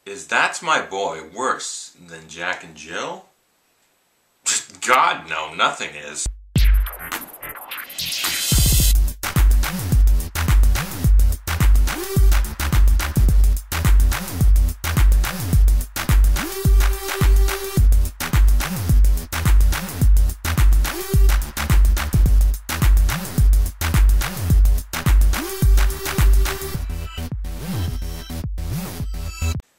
Is That's My Boy worse than Jack and Jill? God, no, nothing is.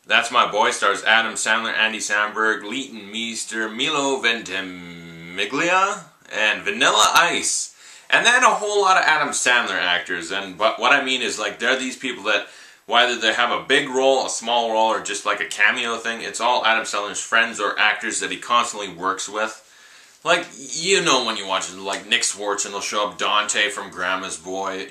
That's My Boy stars Adam Sandler, Andy Samberg, Leighton Meester, Milo Ventimiglia, and Vanilla Ice. And then a whole lot of Adam Sandler actors. But what I mean is, like, they're these people that, whether they have a big role, a small role, or just like a cameo thing, it's all Adam Sandler's friends or actors that he constantly works with. Like, you know, when you watch it, like Nick Swartzen will show up, Dante from Grandma's Boy,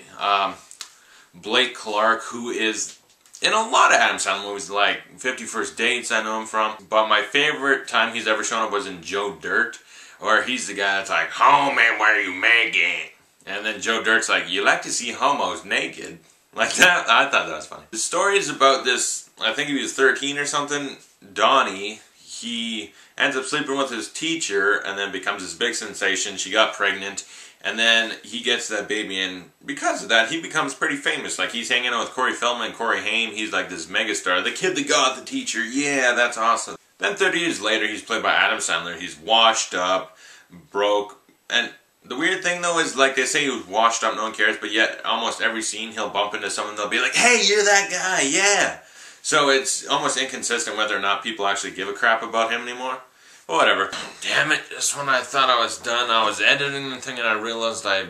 Blake Clark, who is in a lot of Adam Sandler movies, like 50 First Dates, I know him from. But my favorite time he's ever shown up was in Joe Dirt, where he's the guy that's like, "Oh man, why are you making?" And then Joe Dirt's like, "You like to see homos naked?" Like that. I thought that was funny. The story is about this, I think he was 13 or something, Donnie. He ends up sleeping with his teacher and then becomes this big sensation. She got pregnant. And then he gets that baby, and because of that, he becomes pretty famous. Like, he's hanging out with Corey Feldman and Corey Haim. He's like this megastar. The kid that got the teacher. Yeah, that's awesome. Then 30 years later, he's played by Adam Sandler. He's washed up, broke. And the weird thing, though, is, like, they say he was washed up, no one cares. But yet, almost every scene, he'll bump into someone. They'll be like, "Hey, you're that guy, yeah." So it's almost inconsistent whether or not people actually give a crap about him anymore. Whatever. Damn it, just when I thought I was done, I was editing the thing and I realized I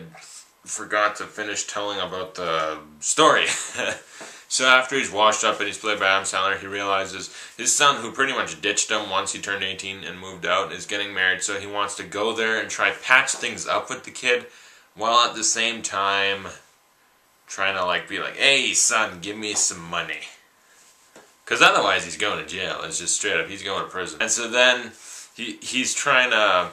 forgot to finish telling about the story. So after he's washed up and he's played by Adam Sandler, he realizes his son, who pretty much ditched him once he turned 18 and moved out, is getting married, so he wants to go there and try patch things up with the kid, while at the same time trying to like be like, "Hey son, give me some money." Because otherwise he's going to jail. It's just straight up, he's going to prison. And so then he's trying to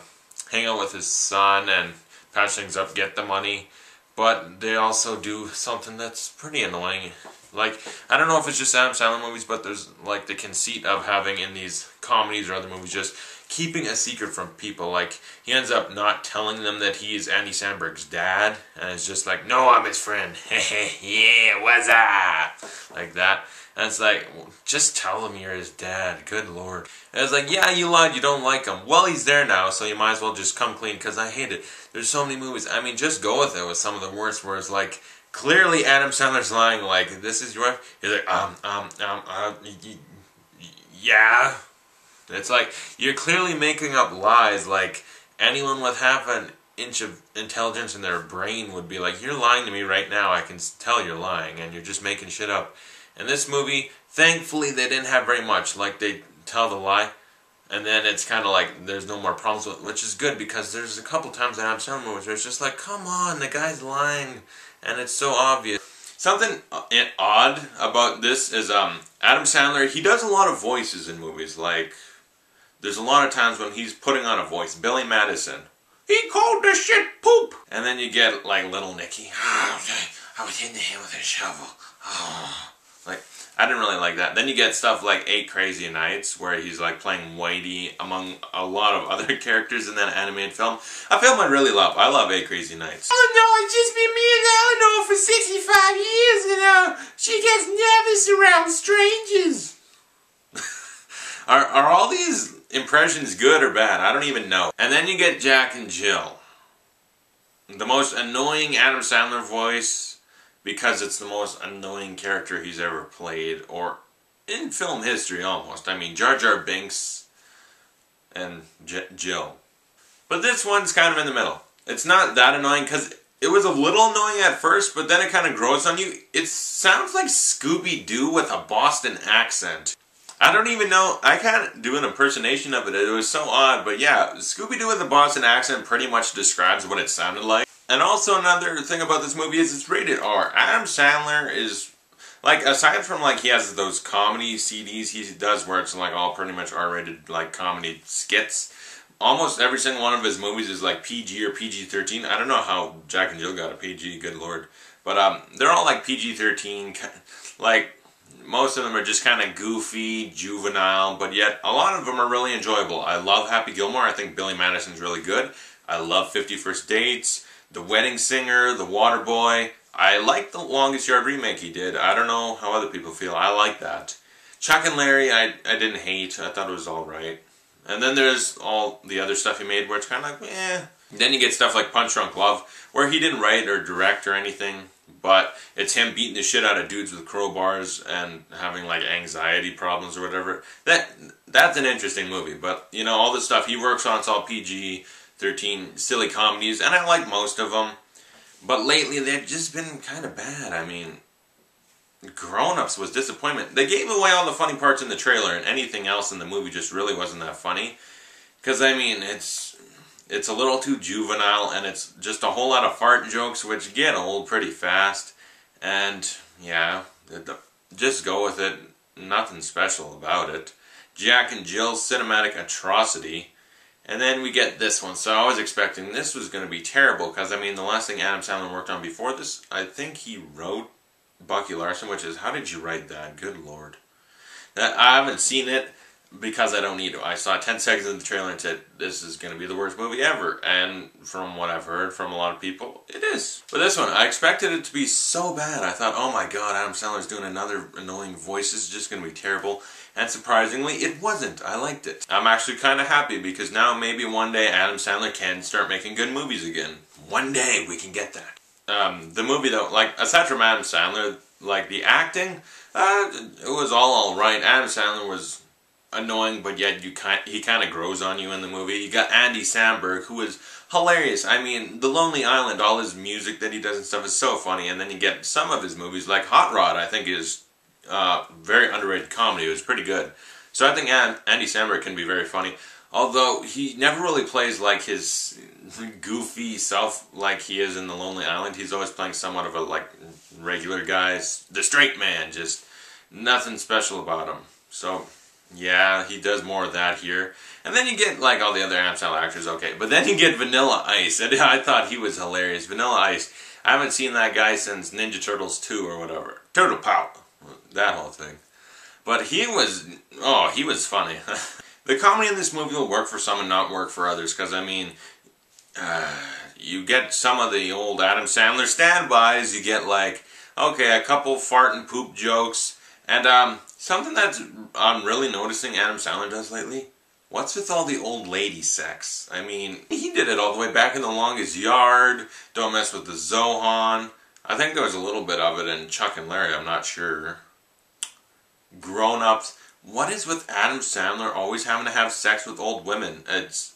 hang out with his son and patch things up, get the money, but they also do something that's pretty annoying. Like, I don't know if it's just Adam Sandler movies, but there's like the conceit of having in these comedies or other movies just keeping a secret from people. Like, he ends up not telling them that he is Andy Samberg's dad, and it's just like, "No, I'm his friend." Yeah, what's up? Like that. And it's like, well, just tell him you're his dad. Good Lord. And it's like, yeah, you lied. You don't like him. Well, he's there now, so you might as well just come clean, because I hate it. There's so many movies. I mean, just go with it with some of the worst, where it's like, clearly Adam Sandler's lying, like, "This is your wife?" You're like, yeah. It's like, you're clearly making up lies. Like, anyone with half an inch of intelligence in their brain would be like, "You're lying to me right now. I can tell you're lying, and you're just making shit up." In this movie, thankfully, they didn't have very much. Like, they tell the lie, and then it's kind of like there's no more problems with it, which is good, because there's a couple times in Adam Sandler movies where it's just like, come on, the guy's lying, and it's so obvious. Something odd about this is Adam Sandler, he does a lot of voices in movies. Like, there's a lot of times when he's putting on a voice. Billy Madison, "He called this shit poop." And then you get, like, Little Nicky, "Oh, I was hitting him with a shovel. Oh." Like, I didn't really like that. Then you get stuff like 8 Crazy Nights, where he's like playing Whitey among a lot of other characters in that animated film. A film I really love. I love 8 Crazy Nights. "Oh no, it's just been me and Eleanor for 65 years, and she gets nervous around strangers." Are all these impressions good or bad? I don't even know. And then you get Jack and Jill. The most annoying Adam Sandler voice, because it's the most annoying character he's ever played, or in film history almost. I mean, Jar Jar Binks and Jill. But this one's kind of in the middle. It's not that annoying, because it was a little annoying at first, but then it kind of grows on you. It sounds like Scooby-Doo with a Boston accent. I don't even know, I can't do an impersonation of it. It was so odd, but yeah, Scooby-Doo with a Boston accent pretty much describes what it sounded like. And also another thing about this movie is it's rated R. Adam Sandler is, like, aside from, like, he has those comedy CDs he does where it's, like, all pretty much R-rated, like, comedy skits, almost every single one of his movies is, like, PG or PG-13. I don't know how Jack and Jill got a PG, good lord. But, they're all, like, PG-13, like, Most of them are just kind of goofy, juvenile, but yet a lot of them are really enjoyable. I love Happy Gilmore. I think Billy Madison's really good. I love 50 First Dates, The Wedding Singer, The Waterboy. I like the Longest Yard remake he did. I don't know how other people feel. I like that. Chuck and Larry, I didn't hate. I thought it was alright. And then there's all the other stuff he made where it's kind of like, eh. Then you get stuff like Punch Drunk Love, where he didn't write or direct or anything, but it's him beating the shit out of dudes with crowbars and having like anxiety problems or whatever. That's an interesting movie, but you know, all the stuff he works on, it's all PG-13 silly comedies, and I like most of them. But lately they've just been kind of bad. I mean, Grown Ups was disappointment. They gave away all the funny parts in the trailer, and anything else in the movie just really wasn't that funny. Because, I mean, it's a little too juvenile, and it's just a whole lot of fart jokes, which get old pretty fast. And, yeah, just go with it. Nothing special about it. Jack and Jill's cinematic atrocity. And then we get this one. So I was expecting this was going to be terrible, because, I mean, the last thing Adam Sandler worked on before this, I think he wrote Bucky Larson, which is, how did you write that? Good Lord. I haven't seen it because I don't need to. I saw 10 seconds of the trailer and said, this is going to be the worst movie ever. And from what I've heard from a lot of people, it is. But this one, I expected it to be so bad. I thought, oh my god, Adam Sandler's doing another annoying voice. This is just going to be terrible. And surprisingly, it wasn't. I liked it. I'm actually kind of happy because now maybe one day Adam Sandler can start making good movies again. One day we can get that. The movie though, like, aside from Adam Sandler, like, the acting, it was all alright. Adam Sandler was annoying, but yet he kind of grows on you in the movie. You got Andy Samberg, who is hilarious. I mean, The Lonely Island, all his music that he does and stuff is so funny. And then you get some of his movies, like Hot Rod, I think is very underrated comedy. It was pretty good. So I think Andy Samberg can be very funny. Although he never really plays like his goofy self like he is in The Lonely Island. He's always playing somewhat of a like regular guy, the straight man, just nothing special about him. So yeah, he does more of that here. And then you get like all the other Adam Sandler actors, okay. But then you get Vanilla Ice, and I thought he was hilarious. Vanilla Ice, I haven't seen that guy since Ninja Turtles 2 or whatever. Turtle Pow, that whole thing. But he was funny. The comedy in this movie will work for some and not work for others, because, I mean, you get some of the old Adam Sandler standbys. You get, like, okay, a couple fart and poop jokes, and something that I'm really noticing Adam Sandler does lately, what's with all the old lady sex? I mean, he did it all the way back in The Longest Yard, Don't Mess with the Zohan. I think there was a little bit of it in Chuck and Larry, I'm not sure. Grown Ups. What is with Adam Sandler always having to have sex with old women? It's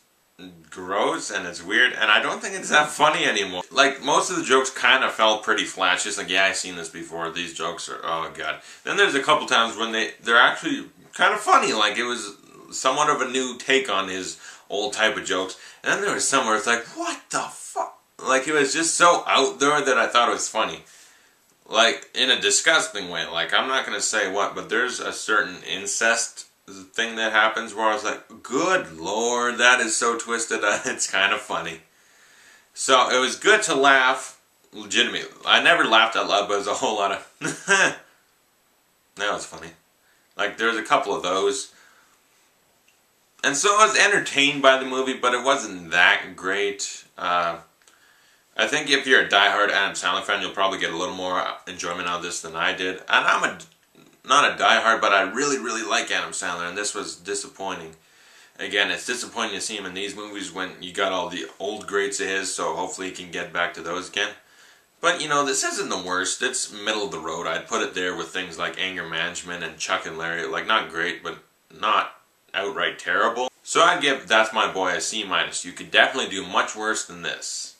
gross and it's weird, and I don't think it's that funny anymore. Like, most of the jokes kind of felt pretty flat. Just like, yeah, I've seen this before. These jokes are, oh god. Then there's a couple times when they're actually kind of funny. Like, it was somewhat of a new take on his old type of jokes. And then there was some where it's like, what the fuck? Like, it was just so out there that I thought it was funny. Like, in a disgusting way. Like, I'm not going to say what, but there's a certain incest thing that happens where I was like, good lord, that is so twisted, it's kind of funny. So, it was good to laugh, legitimately. I never laughed out loud, but it was a whole lot of, that was funny. Like, there's a couple of those. And so I was entertained by the movie, but it wasn't that great. I think if you're a diehard Adam Sandler fan, you'll probably get a little more enjoyment out of this than I did. And I'm not a diehard, but I really, really like Adam Sandler, and this was disappointing. Again, it's disappointing to see him in these movies when you got all the old greats of his, so hopefully he can get back to those again. But, you know, this isn't the worst. It's middle of the road. I'd put it there with things like Anger Management and Chuck and Larry. Like, not great, but not outright terrible. So I'd give That's My Boy a C-. You could definitely do much worse than this.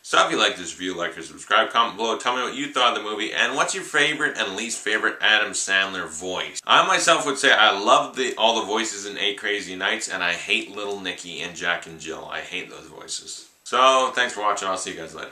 So if you like this review, like or subscribe, comment below, tell me what you thought of the movie, and what's your favorite and least favorite Adam Sandler voice. I myself would say I love all the voices in 8 Crazy Nights, and I hate Little Nicky and Jack and Jill. I hate those voices. So, thanks for watching, I'll see you guys later.